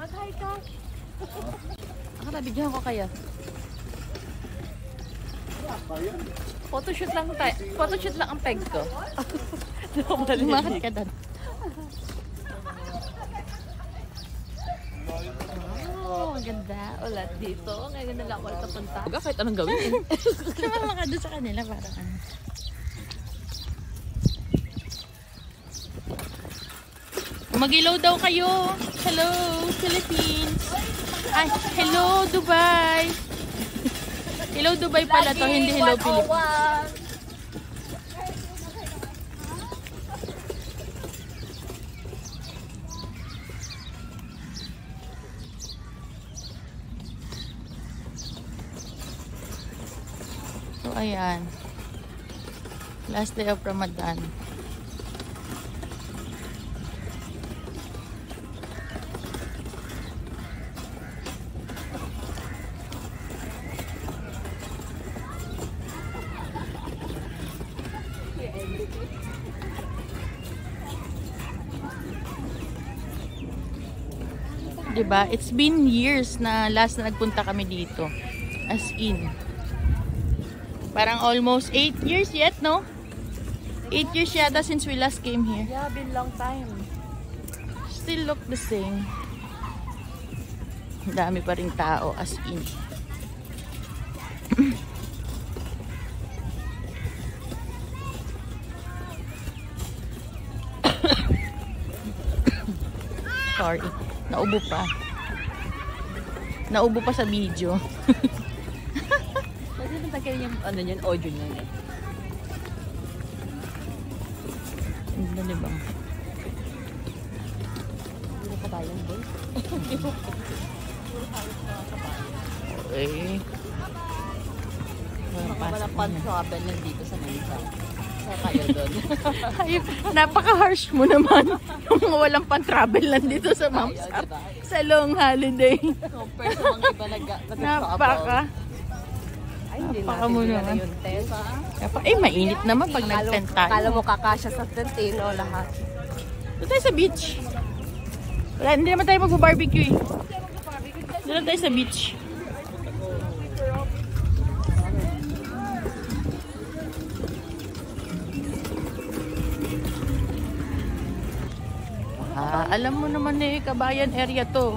Mag-hi ka. Nakabidyohan ko kayo. Photoshoot lang tayo. Photoshoot lang ang peg ko. Lumakad ka doon. Oh, ang ganda. Ulat dito. Ngayon na lang ako nakapunta. Kahit anong gawin. Sumama ka doon sa kanila para ano. Mag-ilaw daw kayo. Hello, Philippines. Ay, hello, Dubai. Hello, Dubai pala to. Hindi hello, Philippines. So, ayan. Last day of Ramadan. Diba? It's been years na last na nagpunta kami dito. As in. Parang almost 8 years yet, no? 8 years yata since we last came here. Yeah, been long time. Still look the same. Dami pa ring tao, as in. Sorry. Naubo pa. Naubo pa sa video. Kasi natagal yung ano yun, audio niya. Ano diba? Puro kabayan, boy. Puro halos na kabayan. Okay. Wala pan-travel lang dito sa Manila. Saan kayo doon? Napaka-harsh mo naman. Yung walang pan-travel lang dito sa Mom's App. Sa long holiday. Compare sa mga iba nag-travel. Napaka. Ay, hindi Napaka natin mo nila naman. yun, Tessa. Mainit naman pag nag-tent tayo. Kala mo kakasya sa Trentino lahat. Doon tayo sa beach. Wala, hindi naman tayo mag-barbecue eh. Doon tayo sa beach. Alam mo naman eh, kabayan area to.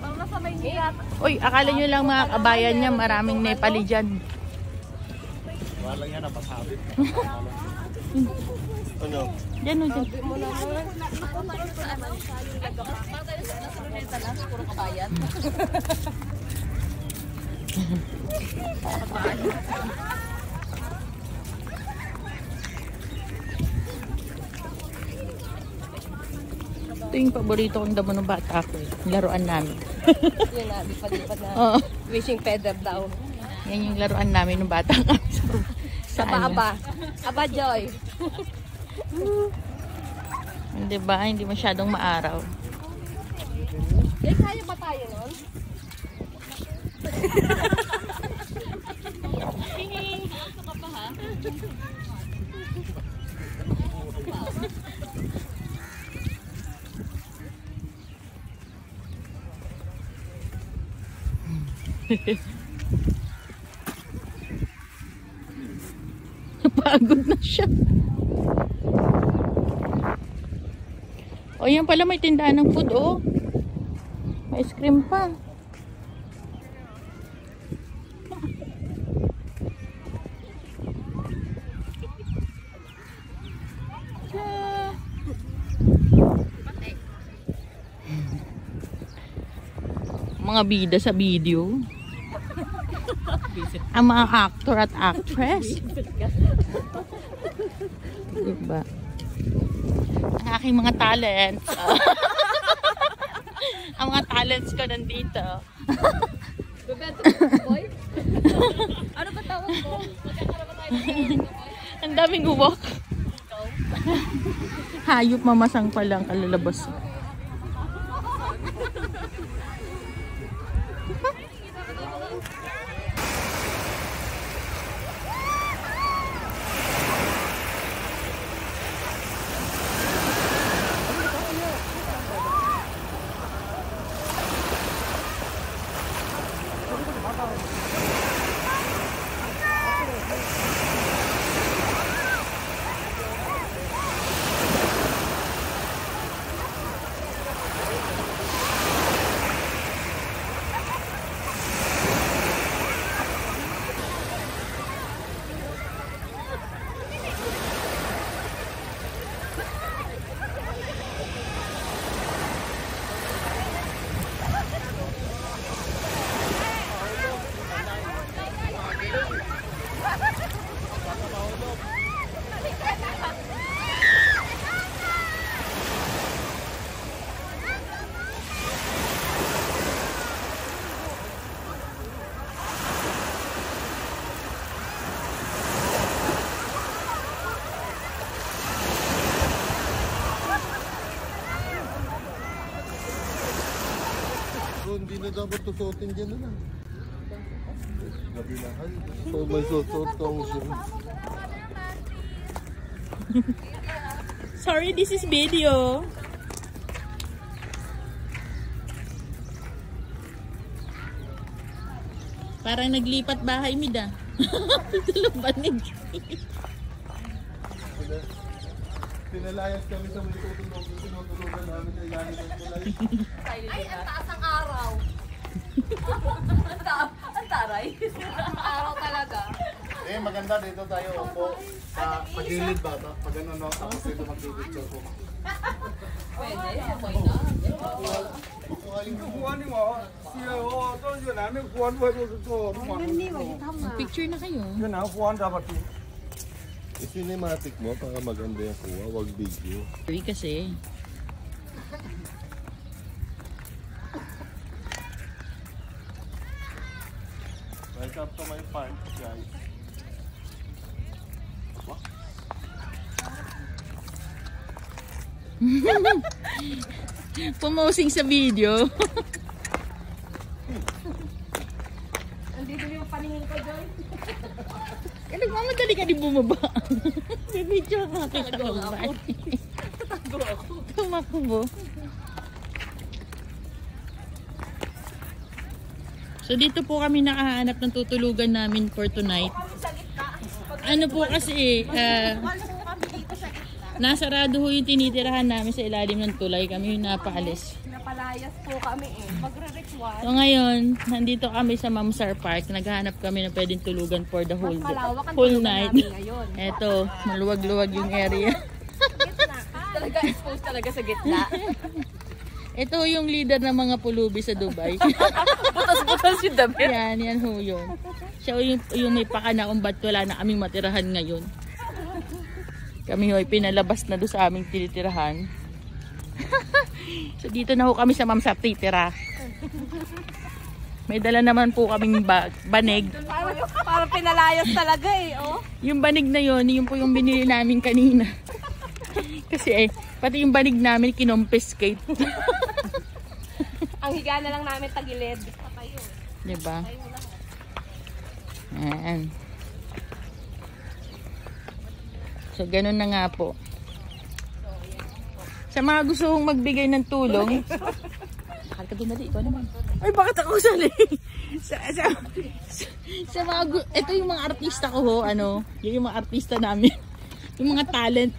Parang nasa Maynila. Uy, akala nyo lang mga kabayan niya, maraming Nepali dyan. Wala yan, napasabit. Ano? Dyan o, dyan. Sabi mo naman. Parang tayo nasa Luneta lang, puro kabayan. Ito yung paborito kong damo ng bata ko. Laruan namin. Yun na, lipat-lipat na. Oo. Wishing feather daw. Yan yung laruan namin ng bata ko. Sa aba. Aba, Joy. Diba? Hindi masyadong maaraw. Eh, kaya ba tayo nun? Asa ka pa, ha? Napagod na siya. O yan pala, may tindahan ng food, oh. May ice cream pa. Mga bida sa video. Ang mga actor at actress. Diba? Ang aking mga talents. Ang mga talents ko nandito. Bebento boy? Ano ba tawag ko? Magkakaroon tayo ng Ang daming uwak. Hayop mamasang pa lang kalalabas. So, hindi na dapat tusuotin dyan na lang. Gabi na kayo. So, may susuot kang shoes. Sorry, this is video. Parang naglipat bahay, Mida. Tulong banig. Pinalayas kami sa mga tinutulugan namin sa ilalim ng tulay. Ay, ang taas ang araw. Ang taray. Ang araw talaga. Eh, maganda dito tayo upo sa pagilid ba? Pag ano, no? Tapos dito mag-picture ko. Pwede, okay na. Picture na kayo. I-cinematic mo para maganda yung kuha, wag video. Sorry kasi. Welcome to my farm, guys. Pumosing sa video. Nandito yung paningin ko, Joy. Nagmamadali ka din bumaba. Bibidyo ka kita ka ba? Tumakbo. So dito po kami nakahanap ng tutulugan namin for tonight. Ano po kasi nasarado ho yung tinitirahan namin sa ilalim ng tulay. Kami yung napaalis. Napalayas po kami eh. Magre-require. So ngayon, nandito kami sa Mamsar Park. Naghahanap kami ng pwedeng tulugan for the whole night. Eto, maluwag-luwag yung area. Talaga exposed talaga sa gitna. Ito yung leader ng mga pulubi sa Dubai. Butas-butas yung damit. Yan ho yun. Siya yung may pakana kung ba't wala na kaming matirahan ngayon. Kami ho'y pinalabas na doon sa aming tinitirahan. So dito na ho kami sa Mamsar titira. May dala naman po kaming banig. Parang pinalayas talaga eh, oh. Yung banig na yun po yung binili namin kanina. Kasi pati yung banig namin kinompiskate. Ang higa na lang namin tagilid. Diba? Ayan. So ganun na nga po. Sa mga gusto kong magbigay ng tulong. Bakit ka dumali? Ikaw naman. Ay, bakit ako sali? sa mga ito yung mga artista ko ho, ano, yung mga artista namin. Yung mga talent.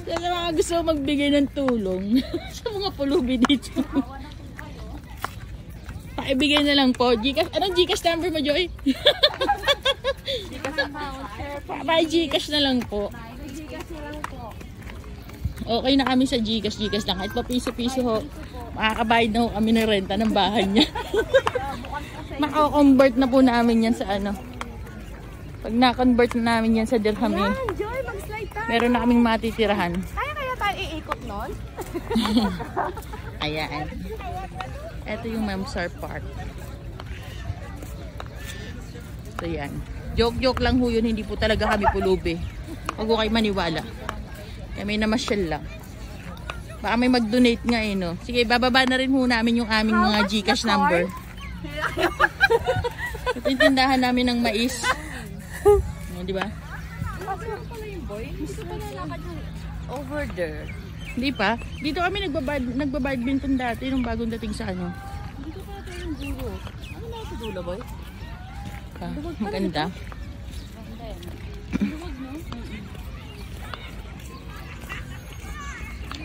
Sa mga gusto kong magbigay ng tulong sa mga pulubi dito. Pakibigay na lang po. Gcash, anong Gcash number mo, Joy? Pa-Gcash na lang po. Okay na kami sa Gcash lang. Kahit pa piso-piso ho, makakabayad na ho kami ng renta ng bahay niya. Maka-convert na po namin yan sa ano. Pag na-convert na namin yan sa dirham yun, Joy, mag-slide tayo. meron na kaming matitirahan. Kaya tayo iikot nun? Ayan. Ito yung Mamsar Park. So yan. Joke-joke lang ho yun. Hindi po talaga kami pulubi. Huwag ko kayo maniwala. Kami namasyal lang. Baka may mag-donate nga eh, no? Sige, bababa na rin ho namin yung aming mga Gcash number. Ito yung tindahan namin ng mais. O, di ba? Over there. Hindi pa. Dito kami nagbabadminton dati nung bagong dating sa ano. Dito pa tayo yung dulo. Ano na ito dulo, boy? Maganda.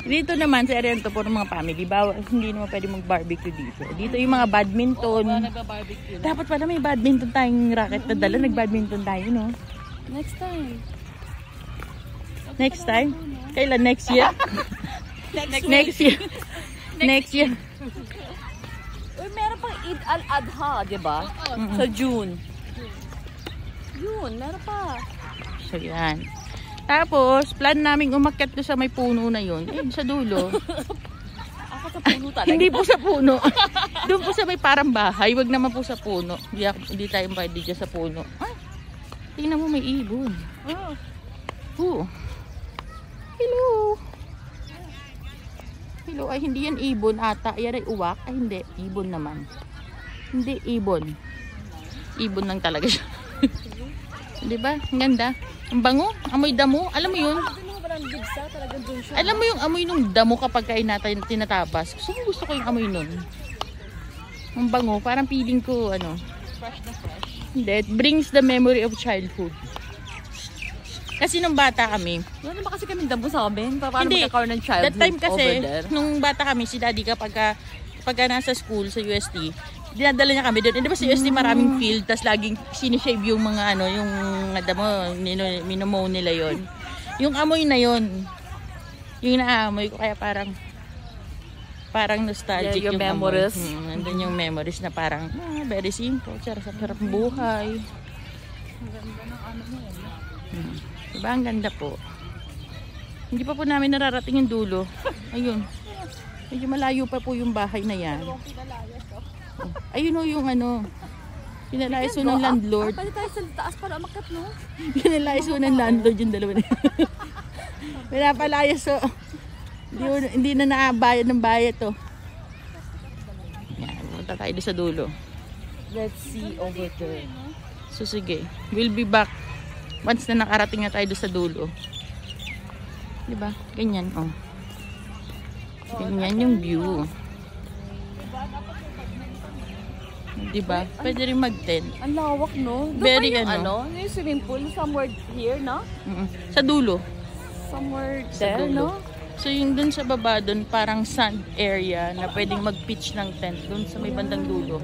Dito naman sa area to for mga family. Bawal, hindi naman pwede mag-barbecue dito. Dito yung mga badminton. Nag-barbecue. Dapat pala may badminton tayong racket na dala. Nag-badminton tayo, no? Next time. Next time? Kailan? Next year? Next year. Next year. Uy, meron pang Eid al-Adha, di ba? Sa June. June, meron pa. So, yan. Tapos, plan namin umakyat doon sa may puno na yun. Eh, sa dulo. Ako sa puno talaga. Hindi po sa puno. Doon po sa may parang bahay. Wag naman po sa puno. Hindi tayo pwede dyan sa puno. Ay, tingnan mo may ibon. Oh. Hello. Hello, ay hindi yan ibon ata. Yan ay uwak. Ay hindi, ibon naman. Hindi ibon. Ibon lang talaga siya. Di ba? Ang ganda. Ang bango. Amoy damo. Alam mo yun? Alam mo yung amoy nung damo kapag kain natin tinatapas. Gusto ko yung amoy nun. Ang bango. Parang feeling ko, ano. Fresh na fresh. Hindi. It brings the memory of childhood. Kasi nung bata kami. Wala naman kasi kami damo sa amin. Paano Hindi. magkakaroon ng childhood That time kasi, over there? nung bata kami, si daddy kapag nasa school sa UST, dinadala niya kami doon. Hindi ba sa UST maraming field, tas laging sinishave yung mga ano, yung damo, minomow nila yon. Yung amoy na yon, yung naamoy ko, kaya parang nostalgic Yeah, your yung memories. amoy. Nandun yung memories na parang, very simple, sarap ng buhay. Ang ganda ng ano mo yan. Diba, ang ganda po. Hindi pa po namin nararating yung dulo. Ayun. Medyo malayo pa po yung bahay na yan. Ayun o yung ano. Pinalayas po ng landlord. Pwede tayo sa taas para umakyat, no? Pinalayas po ng landlord yung dalawa na yun. Pinapalayas o. Hindi na naabayad ng bayad to. Yan, punta tayo doon sa dulo. Let's see over there. So sige, we'll be back once na nakarating na tayo doon sa dulo. Diba? Ganyan, oh. Ganyan yung view. Diba? Pwede rin mag-tent. Ang lawak, no? Doon Very ba yung ano? Yung swimming pool somewhere here, no? Sa dulo. Somewhere Sa there, dulo. no? So yung dun sa baba, dun parang sand area na pwedeng mag-pitch ng tent dun sa may bandang dulo.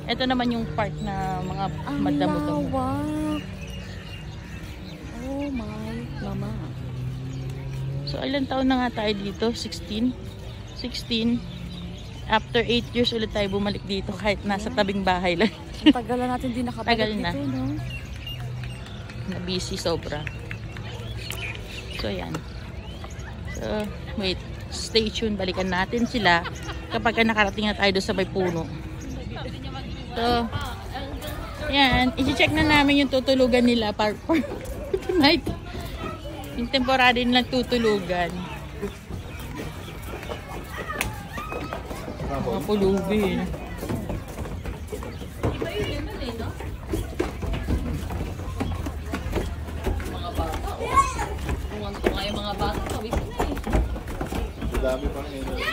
Ito naman yung part na mga Ang madamo-damo. lawak. Oh my mama. So ilang taon na nga tayo dito? 16? 16. After 8 years ulit tayo bumalik dito kahit nasa tabing bahay lang. Ang tagal na natin din nakabalik Tagal dito, na. no? Na busy sobra. So ayan. So wait, stay tuned. Balikan natin sila kapag nakarating na tayo doon sa may puno. So yan, i-check na namin yung tutulugan nila for tonight. Yung temporary nilang tutulugan. Mga pulubi. Mga bata, oh. Tungan-tunga yung mga bata. Sabi ko na eh. Dami pang energy.